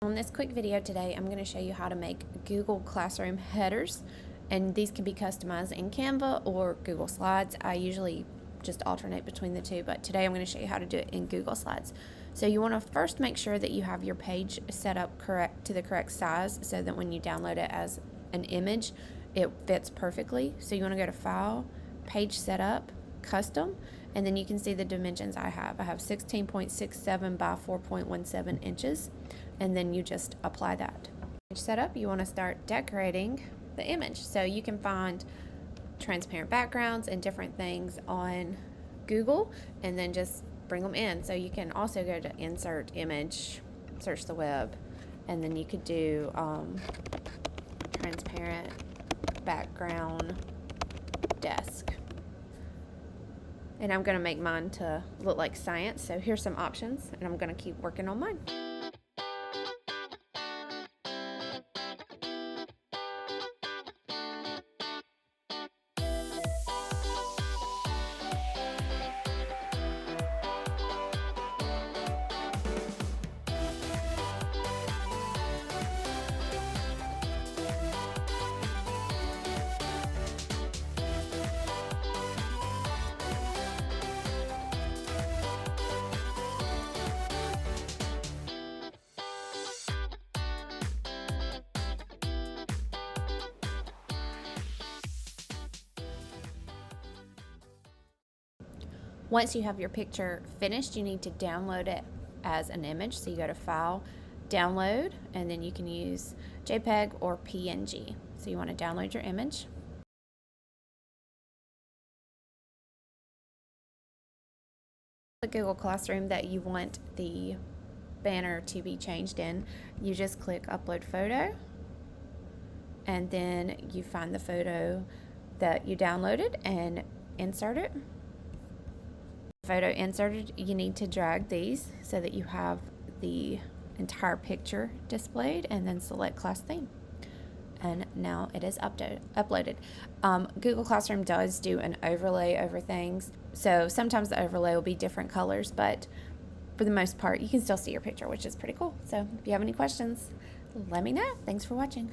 On this quick video today, I'm going to show you how to make Google Classroom headers, and these can be customized in Canva or Google Slides. I usually just alternate between the two, but today I'm going to show you how to do it in Google Slides. So you want to first make sure that you have your page set up correct to the correct size so that when you download it as an image, it fits perfectly. So you want to go to File, Page Setup, Custom, and then you can see the dimensions I have. I have 16.67 by 4.17 inches, and then you just apply that. Page setup, you want to start decorating the image. So you can find transparent backgrounds and different things on Google, and then just bring them in. So you can also go to Insert Image, search the web, and then you could do transparent background desk. And I'm going to make mine to look like science. So here's some options, and I'm going to keep working on mine. Once you have your picture finished, you need to download it as an image. So you go to File, Download, and then you can use JPEG or PNG. So you want to download your image. The Google Classroom that you want the banner to be changed in, you just click Upload Photo, and then you find the photo that you downloaded and insert it. Photo inserted, you need to drag these so that you have the entire picture displayed, and then select class theme. And now it is uploaded. Google Classroom does do an overlay over things, so sometimes the overlay will be different colors, but for the most part you can still see your picture, which is pretty cool. So if you have any questions, let me know. Thanks for watching.